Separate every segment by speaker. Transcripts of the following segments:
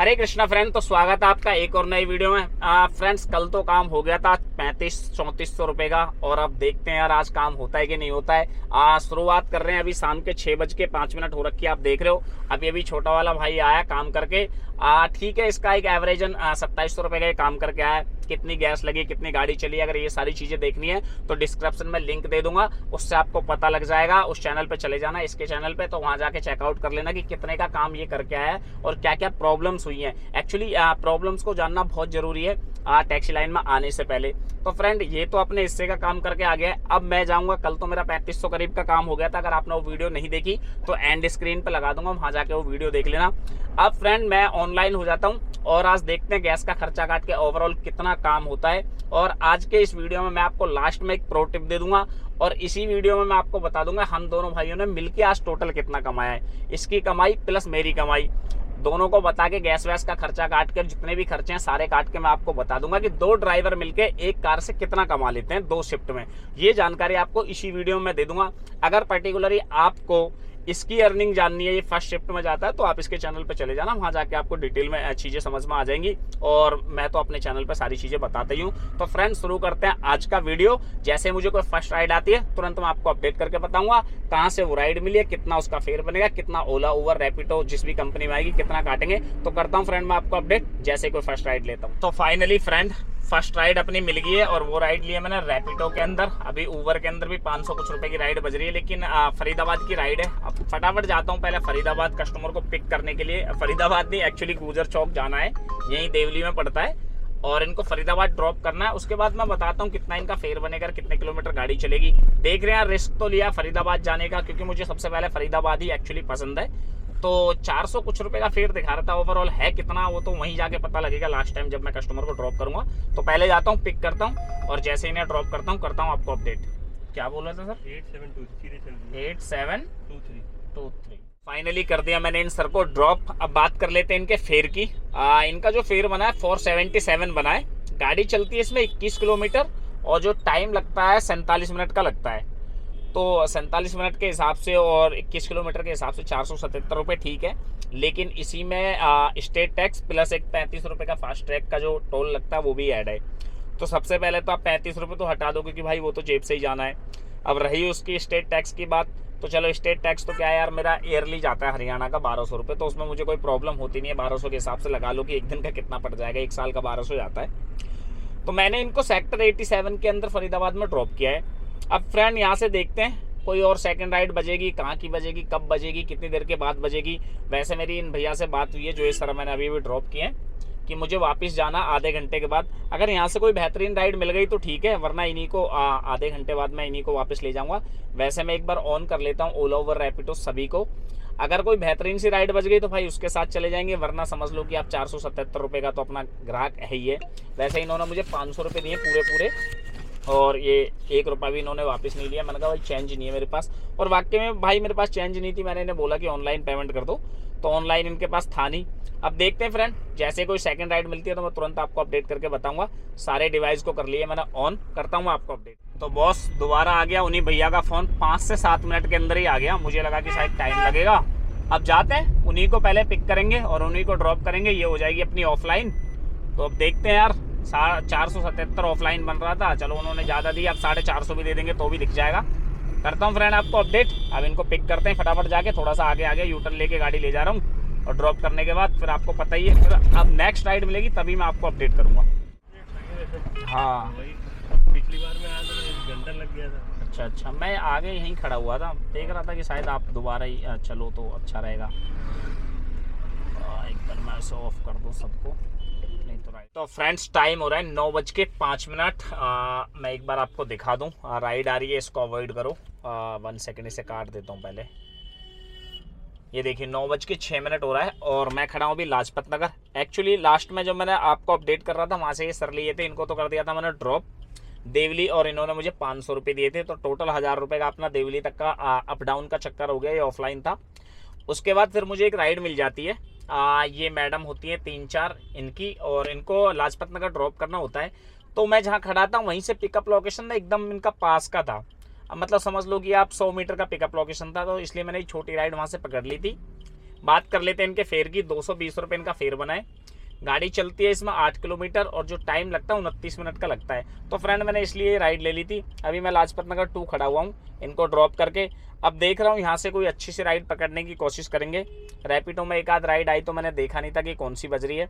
Speaker 1: हरे Krishna friend, तो स्वागत है आपका एक और नई वीडियो में। फ्रेंड्स, कल तो काम हो गया था 3500-3400 रुपए का, और अब देखते हैं यार आज काम होता है कि नहीं होता है। शुरुआत कर रहे हैं, अभी शाम के 6:05 हो रखी है, आप देख रहे हो। अभी छोटा वाला भाई आया काम करके। ठीक है, इसका एक एवरेजन 2700 रुपए का काम करके आया। कितनी गैस लगी, कितनी गाड़ी चली, अगर ये सारी चीजें देखनी है तो डिस्क्रिप्शन में लिंक दे दूंगा, उससे आपको पता लग जाएगा। उस चैनल पे चले जाना, इसके चैनल पे, तो वहां जाके चेकआउट कर लेना कि कितने का काम ये करके आया है और क्या क्या प्रॉब्लम्स हुई हैं। एक्चुअली प्रॉब्लम्स को जानना बहुत जरूरी है टैक्सी लाइन में आने से पहले। तो फ्रेंड, ये तो अपने हिस्से का काम करके आ गया है। अब मैं जाऊंगा, कल तो मेरा 3500 करीब का काम हो गया था। अगर आपने वो वीडियो नहीं देखी तो एंड स्क्रीन पे लगा दूंगा, वहां जाके वो वीडियो देख लेना। अब फ्रेंड, मैं ऑनलाइन हो जाता हूँ और आज देखते हैं गैस का खर्चा काट के ओवरऑल कितना काम होता है। और आज के इस वीडियो में मैं आपको लास्ट में एक प्रो टिप दे दूंगा, और इसी वीडियो में मैं आपको बता दूंगा हम दोनों भाइयों ने मिलके आज टोटल कितना कमाया है। इसकी कमाई प्लस मेरी कमाई, दोनों को बता के गैस वैस का खर्चा काट कर, जितने भी खर्चे हैं सारे काट के मैं आपको बता दूंगा कि दो ड्राइवर मिलके एक कार से कितना कमा लेते हैं 2 शिफ्ट में। ये जानकारी आपको इसी वीडियो में दे दूंगा। अगर पर्टिकुलरली आपको इसकी अर्निंग जाननी है, ये फर्स्ट शिफ्ट में जाता है, तो आप इसके चैनल पे चले जाना, वहां जाके आपको डिटेल में चीजें समझ में आ जाएंगी। और मैं तो अपने चैनल पे सारी चीजें बताता ही हूँ। तो फ्रेंड्स, शुरू करते हैं आज का वीडियो। जैसे मुझे कोई फर्स्ट राइड आती है तुरंत मैं आपको अपडेट करके बताऊंगा कहाँ से वो राइड मिली है, कितना उसका फेयर बनेगा, कितना ओला उबर रैपिडो जिस भी कंपनी में आएगी कितना काटेंगे। तो करता हूँ फ्रेंड मैं आपको अपडेट जैसे कोई फर्स्ट राइड लेता हूँ। तो फाइनली फ्रेंड, फर्स्ट राइड अपनी मिल गई है, और वो राइड लिया मैंने रैपिडो के अंदर। अभी उबर के अंदर भी 500 कुछ रुपए की राइड बज रही है, लेकिन फरीदाबाद की राइड है। अब फटाफट जाता हूँ पहले फरीदाबाद कस्टमर को पिक करने के लिए। फरीदाबाद नहीं, एक्चुअली गुजर चौक जाना है, यही देवली में पड़ता है, और इनको फरीदाबाद ड्रॉप करना है। उसके बाद मैं बताता हूँ कितना इनका फेयर बनेगा, कितने किलोमीटर गाड़ी चलेगी। देख रहे हैं, रिस्क तो लिया फरीदाबाद जाने का, क्योंकि मुझे सबसे पहले फरीदाबाद ही एक्चुअली पसंद है। तो 400 कुछ रुपए का फेयर दिखा रहा था, ओवरऑल है कितना वो तो वहीं जाके पता लगेगा लास्ट टाइम जब मैं कस्टमर को ड्रॉप करूंगा। तो पहले जाता हूँ, पिक करता हूँ, और जैसे ही मैं ड्रॉप करता हूँ आपको अपडेट। क्या बोल रहे थे सर? 8723। फाइनली कर दिया मैंने इन सर को ड्रॉप। अब बात कर लेते हैं इनके फेयर की। इनका जो फेयर बना है 477 बना है। गाड़ी चलती है इसमें 21 किलोमीटर, और जो टाइम लगता है 47 मिनट का लगता है। तो 47 मिनट के हिसाब से और 21 किलोमीटर के हिसाब से 477 रुपये ठीक है। लेकिन इसी में स्टेट टैक्स प्लस एक 35 रुपये का फास्ट ट्रैक का जो टोल लगता है वो भी ऐड है। तो सबसे पहले तो आप 35 रुपये तो हटा दो, क्योंकि भाई वो तो जेब से ही जाना है। अब रही उसकी स्टेट टैक्स की बात, तो चलो स्टेट टैक्स तो क्या है यार, मेरा ईयरली जाता है हरियाणा का 1200 रुपये, तो उसमें मुझे कोई प्रॉब्लम होती नहीं है। 1200 के हिसाब से लगा लो कि एक दिन का कितना पड़ जाएगा, एक साल का 1200 जाता है। तो मैंने इनको सेक्टर 87 के अंदर फरीदाबाद में ड्रॉप किया है। अब फ्रेंड, यहाँ से देखते हैं कोई और सेकंड राइड बजेगी, कहाँ की बजेगी, कब बजेगी, कितनी देर के बाद बजेगी। वैसे मेरी इन भैया से बात हुई है जो इस तरह मैंने अभी ड्रॉप किए हैं, कि मुझे वापस जाना आधे घंटे के बाद। अगर यहाँ से कोई बेहतरीन राइड मिल गई तो ठीक है, वरना इन्हीं को आधे घंटे बाद मैं इन्हीं को वापस ले जाऊंगा। वैसे मैं एक बार ऑन कर लेता हूँ ओला उबर रैपिडो सभी को। अगर कोई बेहतरीन सी राइड बच गई तो भाई उसके साथ चले जाएंगे, वरना समझ लो कि आप 477 रुपये का तो अपना ग्राहक है ही है। वैसे इन्होंने मुझे 500 रुपये दिए पूरे, और ये 1 रुपया भी इन्होंने वापस नहीं लिया। मैंने कहा भाई चेंज नहीं है मेरे पास, और वाकई में भाई मेरे पास चेंज नहीं थी। मैंने इन्हें बोला कि ऑनलाइन पेमेंट कर दो, तो ऑनलाइन इनके पास था नहीं। अब देखते हैं फ्रेंड, जैसे कोई सेकंड राइड मिलती है तो मैं तुरंत आपको अपडेट करके बताऊंगा। सारे डिवाइस को कर लिए मैंने ऑन, करता हूँ आपको अपडेट। तो बॉस, दोबारा आ गया उन्हीं भैया का फ़ोन, 5 से 7 मिनट के अंदर ही आ गया। मुझे लगा कि शायद टाइम लगेगा। अब जाते हैं, उन्हीं को पहले पिक करेंगे और उन्हीं को ड्रॉप करेंगे, ये हो जाएगी अपनी ऑफलाइन। तो अब देखते हैं यार, 477 ऑफलाइन बन रहा था, चलो उन्होंने ज़्यादा दिया, अब 450 भी दे देंगे तो भी दिख जाएगा। करता हूँ फ्रेंड आपको अपडेट। अब इनको पिक करते हैं फटाफट जाके, थोड़ा सा आगे यूटर्न लेके गाड़ी ले जा रहा हूँ, और ड्रॉप करने के बाद फिर आपको पता ही है, फिर अब नेक्स्ट राइड मिलेगी तभी मैं आपको अपडेट करूँगा। हाँ,
Speaker 2: पिछली बार में आया तो 1 घंटा लग गया था।
Speaker 1: अच्छा, मैं आगे यहीं खड़ा हुआ था, देख रहा था कि शायद आप दोबारा ही चलो तो अच्छा रहेगा। एक बार मैं इसे ऑफ कर दूँ सबको, नहीं तो राइड। तो फ्रेंड्स, टाइम हो रहा है 9:05। मैं एक बार आपको दिखा दूं, राइड आ रही है, इसको अवॉइड करो। 1 सेकंड इसे काट देता हूं पहले। ये देखिए 9:06 हो रहा है, और मैं खड़ा हूं अभी लाजपत नगर। एक्चुअली लास्ट में जब मैंने आपको अपडेट कर रहा था वहां से ये सर लिए थे, इनको तो कर दिया था मैंने ड्रॉप देवली, और इन्होंने मुझे 500 रुपये दिए थे। तो टोटल 1000 रुपये का अपना देवली तक का अप डाउन का चक्कर हो गया, ये ऑफलाइन था। उसके बाद फिर मुझे एक राइड मिल जाती है। ये मैडम होती है 3-4 इनकी, और इनको लाजपत नगर ड्रॉप करना होता है। तो मैं जहाँ खड़ा था वहीं से पिकअप लोकेशन ना एकदम इनका पास का था। अब मतलब समझ लो कि आप 100 मीटर का पिकअप लोकेशन था, तो इसलिए मैंने एक छोटी राइड वहाँ से पकड़ ली थी। बात कर लेते हैं इनके फेयर की। 220 रुपये इनका फेयर बना है। गाड़ी चलती है इसमें 8 किलोमीटर और जो टाइम लगता है 29 मिनट का लगता है। तो फ्रेंड मैंने इसलिए राइड ले ली थी। अभी मैं लाजपत नगर 2 खड़ा हुआ हूँ इनको ड्रॉप करके। अब देख रहा हूँ यहाँ से कोई अच्छी सी राइड पकड़ने की कोशिश करेंगे। रैपिडो में एक आध राइड आई तो मैंने देखा नहीं था कि कौन सी बज रही है।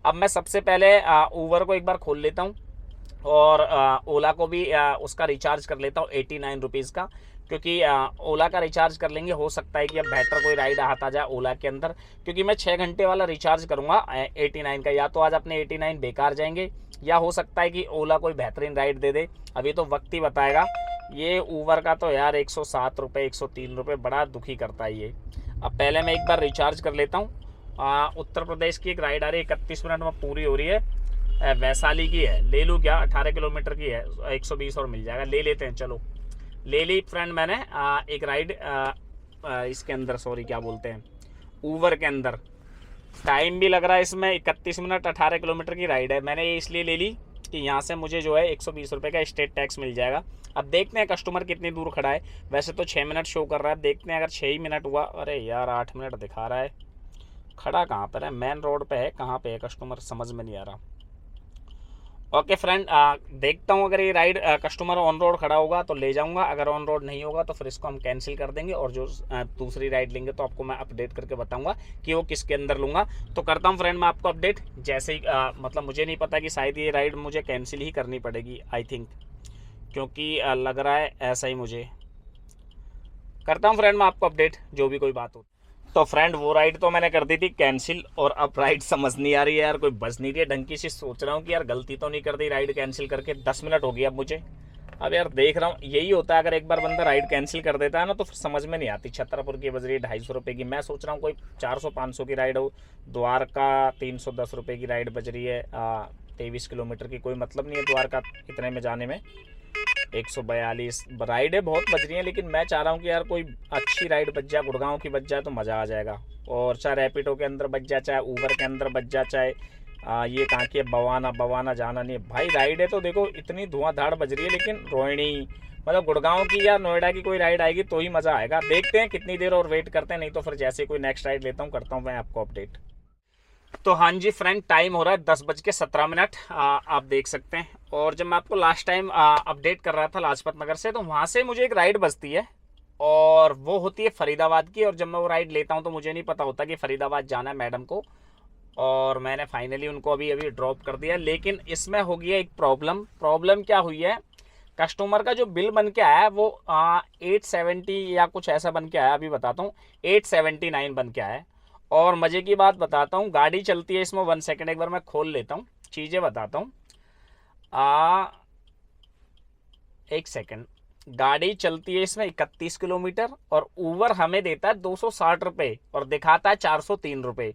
Speaker 1: अब मैं सबसे पहले ऊबर को एक बार खोल लेता हूँ और ओला को भी उसका रिचार्ज कर लेता हूँ 89 रुपीज़ का, क्योंकि ओला का रिचार्ज कर लेंगे, हो सकता है कि अब बेटर कोई राइड आता जाए ओला के अंदर, क्योंकि मैं 6 घंटे वाला रिचार्ज करूँगा 89 का। या तो आज अपने 89 बेकार जाएंगे या हो सकता है कि ओला कोई बेहतरीन राइड दे दे, अभी तो वक्त ही बताएगा। ये ऊबर का तो यार 107 रुपये 103 रुपये बड़ा दुखी करता है ये। अब पहले मैं एक बार रिचार्ज कर लेता हूँ। उत्तर प्रदेश की एक राइड आ रही है 31 मिनट में पूरी हो रही है, वैशाली की है। ले लूँ क्या? 18 किलोमीटर की है, 120 और मिल जाएगा, ले लेते हैं। चलो ले ली फ्रेंड मैंने एक राइड इसके अंदर, सॉरी क्या बोलते हैं, ऊबर के अंदर। टाइम भी लग रहा है इसमें 31 मिनट, 18 किलोमीटर की राइड है। मैंने ये इसलिए ले ली कि यहाँ से मुझे जो है 120 रुपये का स्टेट टैक्स मिल जाएगा। अब देखते हैं कस्टमर कितनी दूर खड़ा है। वैसे तो 6 मिनट शो कर रहा है, देखते हैं अगर 6 ही मिनट हुआ। अरे यार 8 मिनट दिखा रहा है। खड़ा कहाँ पर है? मेन रोड पे है, कहाँ पे है कस्टमर समझ में नहीं आ रहा। ओके फ्रेंड, देखता हूँ अगर ये राइड कस्टमर ऑन रोड खड़ा होगा तो ले जाऊँगा, अगर ऑन रोड नहीं होगा तो फिर इसको हम कैंसिल कर देंगे और जो दूसरी राइड लेंगे तो आपको मैं अपडेट करके बताऊँगा कि वो किसके अंदर लूँगा। तो करता हूँ फ्रेंड मैं आपको अपडेट जैसे ही मतलब मुझे नहीं पता कि शायद ये राइड मुझे कैंसिल ही करनी पड़ेगी आई थिंक, क्योंकि लग रहा है ऐसा ही मुझे। करता हूँ फ्रेंड मैं आपको अपडेट जो भी कोई बात हो। तो फ्रेंड वो राइड तो मैंने कर दी थी कैंसिल, और अब राइड समझ नहीं आ रही है यार, कोई बज नहीं रही है ढंग की सी। सोच रहा हूँ कि यार गलती तो नहीं कर दी राइड कैंसिल करके। 10 मिनट हो गई अब मुझे। अब यार देख रहा हूँ यही होता है, अगर एक बार बंदा राइड कैंसिल कर देता है ना तो फिर समझ में नहीं आती। छतरपुर की बज रही है 250 रुपये की, मैं सोच रहा हूँ कोई 400-500 की राइड हो। द्वारका 310 रुपये की राइड बज रही है 23 किलोमीटर की, कोई मतलब नहीं है द्वारका इतने में जाने में। 142 राइड है, बहुत बज रही है, लेकिन मैं चाह रहा हूँ कि यार कोई अच्छी राइड बज जाए, गुड़गांव की बज जाए तो मज़ा आ जाएगा। और चाहे रैपिडो के अंदर बज जाए, चाहे ऊबर के अंदर बज जाए, चाहे ये कहाँ की है बवाना जाना नहीं है भाई। राइड है तो देखो इतनी धुआंधार बज रही है, लेकिन रोहिणी मतलब गुड़गांव की या नोएडा की कोई राइड आएगी तो ही मज़ा आएगा। देखते हैं कितनी देर और वेट करते हैं, नहीं तो फिर जैसे कोई नेक्स्ट राइड लेता हूँ करता हूँ मैं आपको अपडेट। तो हाँ जी फ्रेंड, टाइम हो रहा है 10:17। आप देख सकते हैं। और जब मैं आपको लास्ट टाइम अपडेट कर रहा था लाजपत नगर से, तो वहाँ से मुझे एक राइड बजती है और वो होती है फरीदाबाद की। और जब मैं वो राइड लेता हूँ तो मुझे नहीं पता होता कि फरीदाबाद जाना है मैडम को, और मैंने फाइनली उनको अभी ड्रॉप कर दिया। लेकिन इसमें हो गया एक प्रॉब्लम क्या हुई है, कस्टमर का जो बिल बन के आया है वो 870 या कुछ ऐसा बन के आया, अभी बताता हूँ 879 बन के आया है। और मज़े की बात बताता हूँ, गाड़ी चलती है इसमें 1 सेकेंड एक बार मैं खोल लेता हूँ, चीज़ें बताता हूँ। 1 सेकेंड, गाड़ी चलती है इसमें 31 किलोमीटर और ऊबर हमें देता है 260 रुपये और दिखाता है 403 रुपये,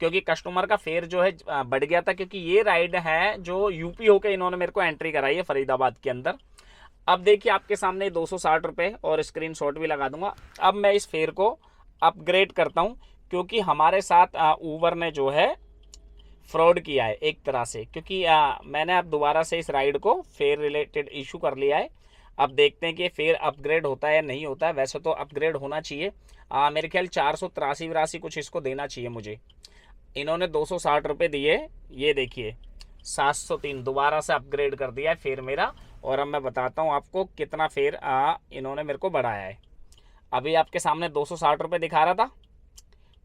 Speaker 1: क्योंकि कस्टमर का फेयर जो है बढ़ गया था, क्योंकि ये राइड है जो यूपी होके इन्होंने मेरे को एंट्री कराई है फरीदाबाद के अंदर। अब देखिए आपके सामने 260 रुपये और स्क्रीनशॉट भी लगा दूंगा। अब मैं इस फेयर को अपग्रेड करता हूँ, क्योंकि हमारे साथ ऊबर ने जो है फ्रॉड किया है एक तरह से, क्योंकि मैंने अब दोबारा से इस राइड को फेयर रिलेटेड इशू कर लिया है। अब देखते हैं कि फेयर अपग्रेड होता है या नहीं होता है। वैसे तो अपग्रेड होना चाहिए, मेरे ख्याल 483 कुछ इसको देना चाहिए मुझे। इन्होंने 260 रुपये दिए, ये देखिए 703 दोबारा से अपग्रेड कर दिया है फेयर मेरा। और अब मैं बताता हूँ आपको कितना फेयर इन्होंने मेरे को बढ़ाया है। अभी आपके सामने 260 रुपये दिखा रहा था,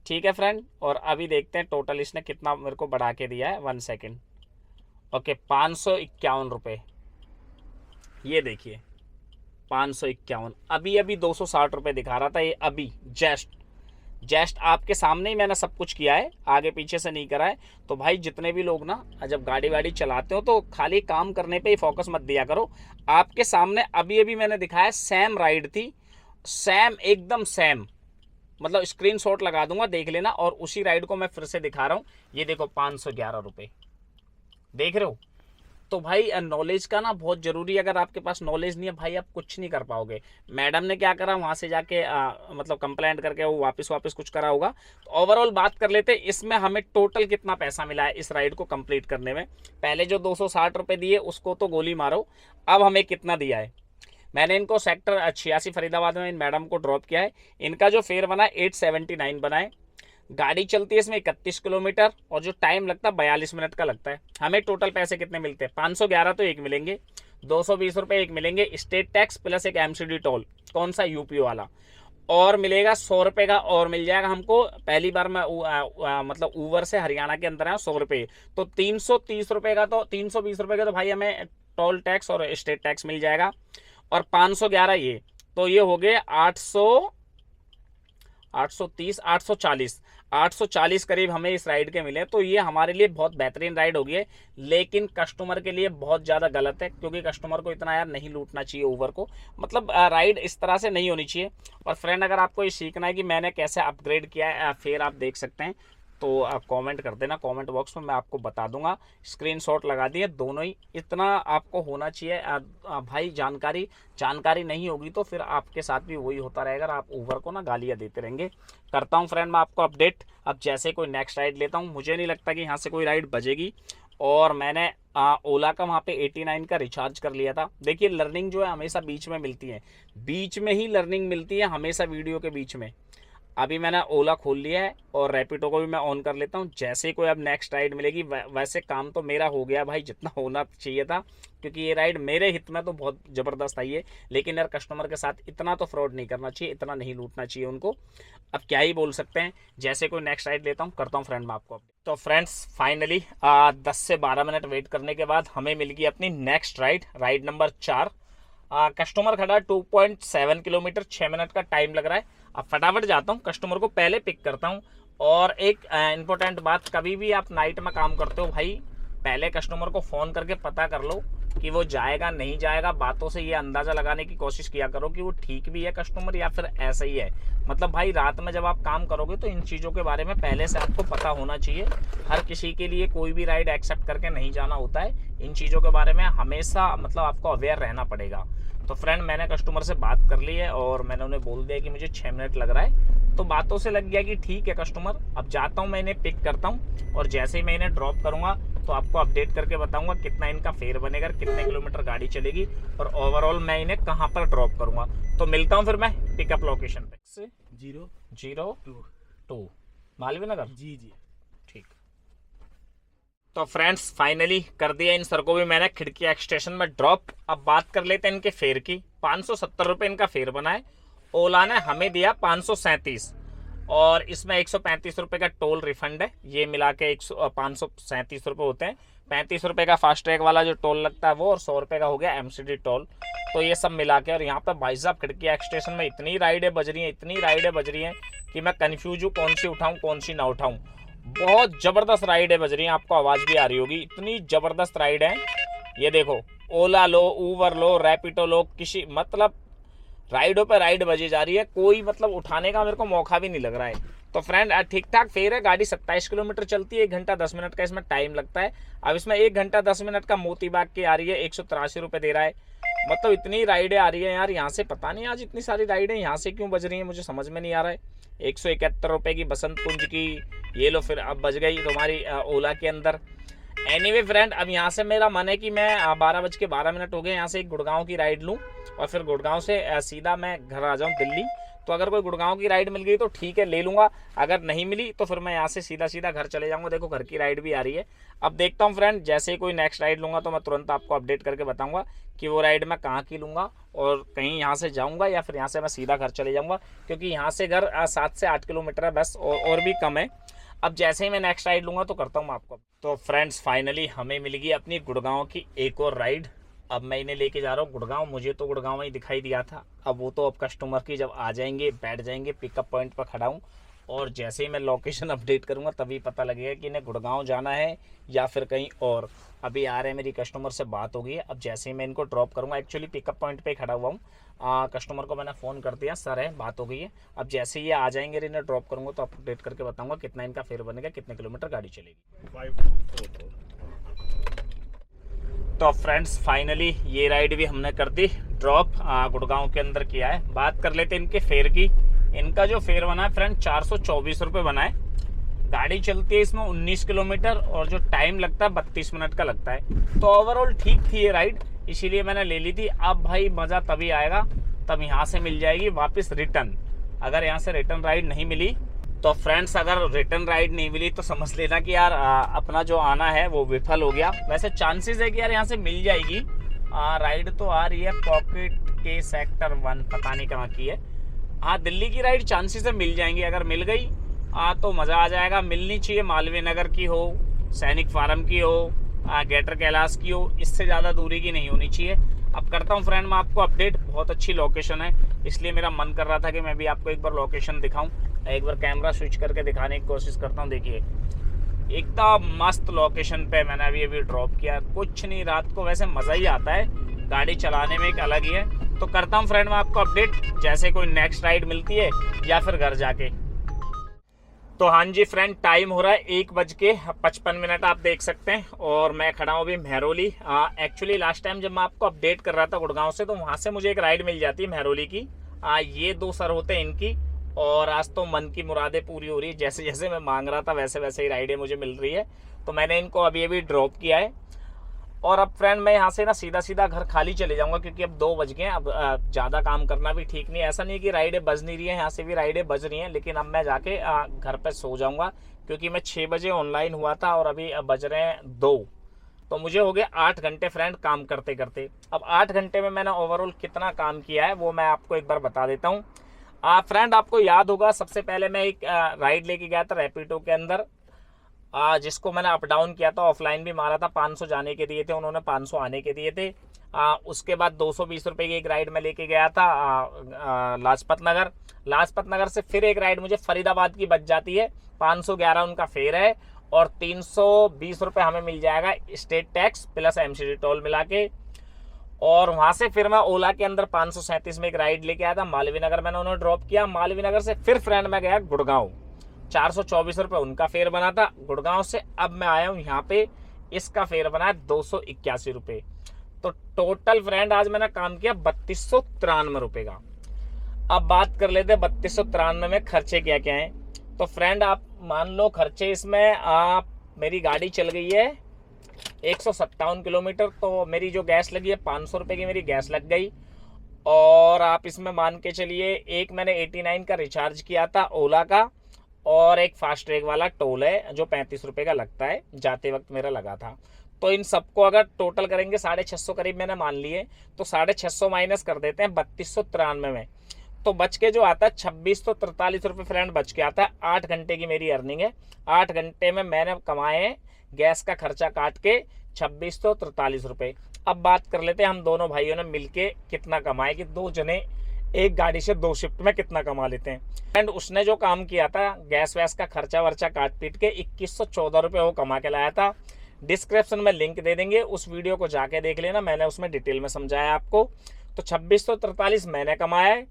Speaker 1: ठीक है फ्रेंड, और अभी देखते हैं टोटल इसने कितना मेरे को बढ़ा के दिया है। 1 सेकेंड, ओके 551 रुपये, ये देखिए 551। अभी 260 रुपये दिखा रहा था, ये अभी जस्ट आपके सामने ही मैंने सब कुछ किया है, आगे पीछे से नहीं करा है। तो भाई जितने भी लोग ना जब गाड़ी वाड़ी चलाते हो तो खाली काम करने पे ही फोकस मत दिया करो। आपके सामने अभी मैंने दिखाया, सेम राइड थी, सेम एकदम सेम, मतलब स्क्रीनशॉट लगा दूंगा देख लेना। और उसी राइड को मैं फिर से दिखा रहा हूँ, ये देखो 511 रुपये, देख रहे हो। तो भाई नॉलेज का ना बहुत जरूरी है, अगर आपके पास नॉलेज नहीं है भाई आप कुछ नहीं कर पाओगे। मैडम ने क्या करा, वहां से जाके मतलब कंप्लेंट करके वो वापस कुछ करा होगा। तो ओवरऑल बात कर लेते हैं, इसमें हमें टोटल कितना पैसा मिला है इस राइड को कंप्लीट करने में। पहले जो 260 रुपये दिए उसको तो गोली मारो, अब हमें कितना दिया है। मैंने इनको सेक्टर 86 फरीदाबाद में इन मैडम को ड्रॉप किया है। इनका जो फेयर बना है 879 बना है। गाड़ी चलती है इसमें 31 किलोमीटर और जो टाइम लगता है 42 मिनट का लगता है। हमें टोटल पैसे कितने मिलते हैं? 511 तो एक मिलेंगे, 220 रुपये एक मिलेंगे स्टेट टैक्स प्लस एक एमसीडी टोल, कौन सा? यूपी वाला। और मिलेगा 100 रुपये का और मिल जाएगा हमको। पहली बार मैं मतलब ऊबर से हरियाणा के अंदर है 100 रुपये, तो 330 रुपये का, तो 320 रुपये का तो भाई हमें टोल टैक्स और स्टेट टैक्स मिल जाएगा। और 511 ये, तो ये हो गए 840 करीब हमें इस राइड के मिले। तो ये हमारे लिए बहुत बेहतरीन राइड होगी है, लेकिन कस्टमर के लिए बहुत ज़्यादा गलत है, क्योंकि कस्टमर को इतना यार नहीं लूटना चाहिए ऊबर को, मतलब राइड इस तरह से नहीं होनी चाहिए। और फ्रेंड अगर आपको ये सीखना है कि मैंने कैसे अपग्रेड किया है, फिर आप देख सकते हैं, तो आप कमेंट कर देना कमेंट बॉक्स में, मैं आपको बता दूंगा। स्क्रीनशॉट लगा दिए दोनों ही, इतना आपको होना चाहिए भाई। जानकारी नहीं होगी तो फिर आपके साथ भी वही होता रहेगा, आप ऊबर को ना गालियाँ देते रहेंगे। करता हूँ फ्रेंड मैं आपको अपडेट, अब जैसे कोई नेक्स्ट राइड लेता हूँ। मुझे नहीं लगता कि यहाँ से कोई राइड बजेगी। और मैंने ओला का वहाँ पे 89 का रिचार्ज कर लिया था। देखिए लर्निंग जो है हमेशा बीच में मिलती है, बीच में ही लर्निंग मिलती है हमेशा, वीडियो के बीच में। अभी मैंने ओला खोल लिया है और रैपिडो को भी मैं ऑन कर लेता हूँ। जैसे ही कोई अब नेक्स्ट राइड मिलेगी, वैसे काम तो मेरा हो गया भाई जितना होना चाहिए था, क्योंकि ये राइड मेरे हित में तो बहुत ज़बरदस्त आई है। लेकिन यार कस्टमर के साथ इतना तो फ्रॉड नहीं करना चाहिए, इतना नहीं लूटना चाहिए उनको। अब क्या ही बोल सकते हैं। जैसे कोई नेक्स्ट राइड लेता हूँ करता हूँ फ्रेंड मैं आपको। तो फ्रेंड्स फाइनली 10 से 12 मिनट वेट करने के बाद हमें मिल गई अपनी नेक्स्ट राइड नंबर 4। कस्टमर खड़ा 2.7 किलोमीटर, 6 मिनट का टाइम लग रहा है। अब फटाफट जाता हूँ, कस्टमर को पहले पिक करता हूँ। और एक इम्पोर्टेंट बात, कभी भी आप नाइट में काम करते हो भाई, पहले कस्टमर को फ़ोन करके पता कर लो कि वो जाएगा नहीं जाएगा। बातों से ये अंदाज़ा लगाने की कोशिश किया करो कि वो ठीक भी है कस्टमर या फिर ऐसा ही है। मतलब भाई रात में जब आप काम करोगे तो इन चीज़ों के बारे में पहले से आपको पता होना चाहिए। हर किसी के लिए कोई भी राइड एक्सेप्ट करके नहीं जाना होता है। इन चीज़ों के बारे में हमेशा मतलब आपको अवेयर रहना पड़ेगा। तो फ्रेंड मैंने कस्टमर से बात कर ली है और मैंने उन्हें बोल दिया कि मुझे 6 मिनट लग रहा है। तो बातों से लग गया कि ठीक है कस्टमर। अब जाता हूँ मैं इन्हें पिक करता हूँ और जैसे ही मैं इन्हें ड्रॉप करूँगा तो आपको अपडेट करके बताऊँगा कितना इनका फेयर बनेगा, कितने किलोमीटर गाड़ी चलेगी और ओवरऑल मैं इन्हें कहाँ पर ड्रॉप करूँगा। तो मिलता हूँ फिर मैं पिकअप लोकेशन पे। 002 मालवीय नगर।
Speaker 2: जी
Speaker 1: ठीक। तो फ्रेंड्स फाइनली कर दिया इन सर को भी मैंने खिड़की एक्सटेशन में ड्रॉप। अब बात कर लेते हैं इनके फेयर की। 570 रुपये इनका फेयर बना है। ओला ने हमें दिया 537 और इसमें 135 रुपये का टोल रिफंड है। ये मिला के 537 रुपये होते हैं। 35 रुपये का फास्ट ट्रैग वाला जो टोल लगता है वो, और 100 रुपये का हो गया एमसीडी टोल। तो ये सब मिला के, और यहाँ पे भाई साहब खिड़की एक्सटेशन में इतनी राइडें बज रही हैं कि मैं कन्फ्यूज हूँ कौन सी उठाऊँ कौन सी ना उठाऊँ। बहुत ज़बरदस्त राइड है बज रही है, आपको आवाज़ भी आ रही होगी, इतनी ज़बरदस्त राइड है। ये देखो ओला लो, ऊबर लो, रैपिडो लो, किसी मतलब राइडों पे राइड बजी जा रही है। कोई मतलब उठाने का मेरे को मौका भी नहीं लग रहा है। तो फ्रेंड ठीक ठाक फेयर है। गाड़ी 27 किलोमीटर चलती है, 1 घंटा 10 मिनट का इसमें टाइम लगता है। अब इसमें 1 घंटा 10 मिनट का मोती बाग की आ रही है, 183 रुपये दे रहा है। मतलब इतनी राइडें आ रही है यार यहाँ से, पता नहीं आज इतनी सारी राइडें यहाँ से क्यों बज रही हैं, मुझे समझ में नहीं आ रहा है। 171 रुपये की बसंत कुंज की, ये लो फिर अब बज गई तुम्हारी ओला के अंदर। एनीवे फ्रेंड अब यहाँ से मेरा मन है कि मैं 12:12 हो गए, यहाँ से एक गुड़गांव की राइड लूँ और फिर गुड़गांव से सीधा मैं घर आ जाऊँ दिल्ली। तो अगर कोई गुड़गांव की राइड मिल गई तो ठीक है ले लूँगा, अगर नहीं मिली तो फिर मैं यहाँ से सीधा घर चले जाऊँगा। देखो घर की राइड भी आ रही है। अब देखता हूँ फ्रेंड, जैसे ही कोई नेक्स्ट राइड लूँगा तो मैं तुरंत आपको अपडेट करके बताऊँगा कि वो राइड मैं कहाँ की लूँगा और कहीं यहाँ से जाऊँगा या फिर यहाँ से मैं सीधा घर चले जाऊँगा, क्योंकि यहाँ से घर 7 से 8 किलोमीटर है बस, और भी कम है। अब जैसे ही मैं नेक्स्ट राइड लूँगा तो करता हूँ मैं आपको। तो फ्रेंड्स फाइनली हमें मिल गई अपनी गुड़गांव की एक और राइड। अब मैं इन्हें लेके जा रहा हूँ गुड़गांव। मुझे तो गुड़गांव ही दिखाई दिया था, अब वो तो अब कस्टमर की जब आ जाएंगे बैठ जाएंगे, पिकअप पॉइंट पर खड़ा हूँ और जैसे ही मैं लोकेशन अपडेट करूँगा तभी पता लगेगा कि इन्हें गुड़गांव जाना है या फिर कहीं और। अभी आ रहे हैं, मेरी कस्टमर से बात हो गई है। अब जैसे ही मैं इनको ड्रॉप करूँगा, एक्चुअली पिकअप पॉइंट पे खड़ा हुआ हूँ, कस्टमर को मैंने फ़ोन कर दिया, सर है बात हो गई है। अब जैसे ही ये आ जाएंगे इन्हें ड्रॉप करूँगा तो अपडेट करके बताऊँगा कितना इनका फेयर बनेगा, कितने किलोमीटर गाड़ी चलेगी। तो फ्रेंड्स फाइनली ये राइड भी हमने कर दी ड्रॉप, गुड़गांव के अंदर किया है। बात कर लेते हैं इनके फेयर की। इनका जो फेयर बना है फ्रेंड 424 रुपये बना है। गाड़ी चलती है इसमें 19 किलोमीटर और जो टाइम लगता है 32 मिनट का लगता है। तो ओवरऑल ठीक थी ये राइड, इसीलिए मैंने ले ली थी। अब भाई मज़ा तभी आएगा तब यहाँ से मिल जाएगी वापस रिटर्न। अगर यहाँ से रिटर्न राइड नहीं मिली तो फ्रेंड्स अगर रिटर्न राइड नहीं मिली तो समझ लेना कि यार अपना जो आना है वो विफल हो गया। वैसे चांसेस है कि यार यहाँ से मिल जाएगी राइड, तो आ रही है पॉकेट के सेक्टर 1, पता नहीं कहाँ की है। हाँ, दिल्ली की राइड चांसेस है मिल जाएंगी। अगर मिल गई तो मज़ा आ जाएगा। मिलनी चाहिए, मालवीय नगर की हो, सैनिक फार्म की हो, गेटर कैलाश की हो, इससे ज़्यादा दूरी की नहीं होनी चाहिए। अब करता हूँ फ्रेंड मैं आपको अपडेट। बहुत अच्छी लोकेशन है, इसलिए मेरा मन कर रहा था कि मैं भी आपको एक बार लोकेशन दिखाऊं। एक बार कैमरा स्विच करके दिखाने की कोशिश करता हूँ। देखिए एकदम मस्त लोकेशन पे मैंने अभी ड्रॉप किया। कुछ नहीं, रात को वैसे मज़ा ही आता है गाड़ी चलाने में, एक अलग ही है। तो करता हूँ फ्रेंड मैं आपको अपडेट जैसे कोई नेक्स्ट राइड मिलती है या फिर घर जाके। तो हाँ जी फ्रेंड, टाइम हो रहा है 1:55 आप देख सकते हैं, और मैं खड़ा हूँ अभी महरौली। एक्चुअली लास्ट टाइम जब मैं आपको अपडेट कर रहा था गुड़गांव से, तो वहाँ से मुझे एक राइड मिल जाती है महरौली की। ये 2 सर होते हैं इनकी, और आज तो मन की मुरादें पूरी हो रही है। जैसे जैसे मैं मांग रहा था वैसे वैसे ही राइडें मुझे मिल रही है। तो मैंने इनको अभी ड्रॉप किया है, और अब फ्रेंड मैं यहाँ से ना सीधा घर खाली चले जाऊँगा, क्योंकि अब 2 बज गए हैं। अब ज़्यादा काम करना भी ठीक नहीं है। ऐसा नहीं है कि राइडें बज नहीं रही हैं, यहाँ से भी राइडें बज रही हैं, लेकिन अब मैं जाके घर पे सो जाऊँगा, क्योंकि मैं 6 बजे ऑनलाइन हुआ था और अभी बज रहे हैं 2। तो मुझे हो गए 8 घंटे फ्रेंड काम करते करते। अब 8 घंटे में मैंने ओवरऑल कितना काम किया है वो मैं आपको एक बार बता देता हूँ। फ्रेंड आपको याद होगा, सबसे पहले मैं एक राइड लेके गया था रैपिडो के अंदर, जिसको मैंने अप डाउन किया था, ऑफलाइन भी मारा था। 500 जाने के दिए थे उन्होंने, 500 आने के दिए थे। उसके बाद 220 रुपये की एक राइड में लेके गया था लाजपत नगर से फिर एक राइड मुझे फरीदाबाद की बच जाती है। 511 उनका फेयर है, और 320 रुपये हमें मिल जाएगा state tax plus MCD toll मिला के। और वहाँ से फिर मैं ओला के अंदर 537 में एक राइड लेके आया था, मालवीय नगर मैंने उन्हें ड्रॉप किया। मालवीय नगर से फिर फ्रेंड मैं गया गुड़गांव, 424 रुपये उनका फेयर बना था गुड़गांव से। अब मैं आया हूँ यहाँ पे, इसका फेयर बना है 281 रुपये। तो टोटल फ्रेंड आज मैंने काम किया 3293 रुपये का। अब बात कर लेते हैं 3293 में खर्चे क्या क्या हैं। तो फ्रेंड आप मान लो खर्चे इसमें, आप मेरी गाड़ी चल गई है 157 किलोमीटर, तो मेरी जो गैस लगी है 500 रुपये की मेरी गैस लग गई। और आप इसमें मान के चलिए, एक मैंने 89 का रिचार्ज किया था ओला का, और एक फास्ट ट्रैक वाला टोल है जो 35 रुपये का लगता है, जाते वक्त मेरा लगा था। तो इन सबको अगर टोटल करेंगे 650 करीब मैंने मान लिए, तो 650 माइनस कर देते हैं 3293 में, तो बच के जो आता है 2643 रुपये फ्रेंड बच के आता है। 8 घंटे की मेरी अर्निंग है। 8 घंटे में मैंने कमाए हैं गैस का खर्चा काट के 2643 रुपये। अब बात कर लेते हैं हम दोनों भाइयों ने मिलके कितना कमाए, कि 2 जने एक गाड़ी से 2 शिफ्ट में कितना कमा लेते हैं। एंड उसने जो काम किया था गैस वैस का खर्चा वर्चा काट पीट के 2114 रुपये वो कमा के लाया था। डिस्क्रिप्शन में लिंक दे देंगे, उस वीडियो को जाके देख लेना, मैंने उसमें डिटेल में समझाया आपको। तो 2643 मैंने कमाया है,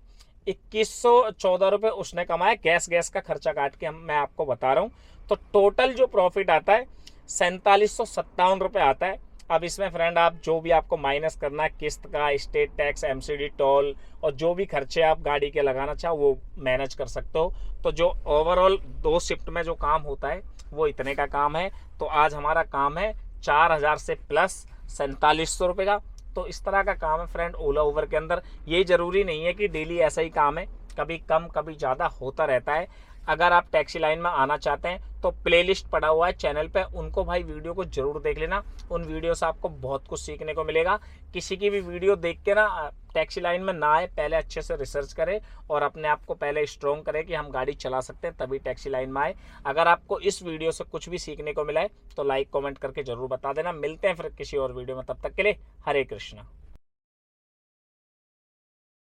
Speaker 1: 2114 रुपये उसने कमाया गैस का खर्चा काट के, मैं आपको बता रहा हूँ। तो टोटल जो प्रॉफिट आता है 4757 रुपये आता है। अब इसमें फ्रेंड आप जो भी आपको माइनस करना है, किस्त का, स्टेट टैक्स, MCD टोल, और जो भी खर्चे आप गाड़ी के लगाना चाहो वो मैनेज कर सकते हो। तो जो ओवरऑल 2 शिफ्ट में जो काम होता है वो इतने का काम है। तो आज हमारा काम है 4000 से प्लस 4700 रुपये का। तो इस तरह का काम है फ्रेंड ओला उबर के अंदर। ये ज़रूरी नहीं है कि डेली ऐसा ही काम है, कभी कम कभी ज़्यादा होता रहता है। अगर आप टैक्सी लाइन में आना चाहते हैं तो प्लेलिस्ट पड़ा हुआ है चैनल पे, उनको भाई वीडियो को जरूर देख लेना। उन वीडियो से आपको बहुत कुछ सीखने को मिलेगा। किसी की भी वीडियो देख के ना टैक्सी लाइन में ना आए, पहले अच्छे से रिसर्च करें और अपने आप को पहले स्ट्रॉन्ग करें कि हम गाड़ी चला सकते हैं, तभी टैक्सी लाइन में आए। अगर आपको इस वीडियो से कुछ भी सीखने को मिला है तो लाइक कमेंट करके जरूर बता देना। मिलते हैं फिर किसी और वीडियो में, तब तक के लिए हरे कृष्णा।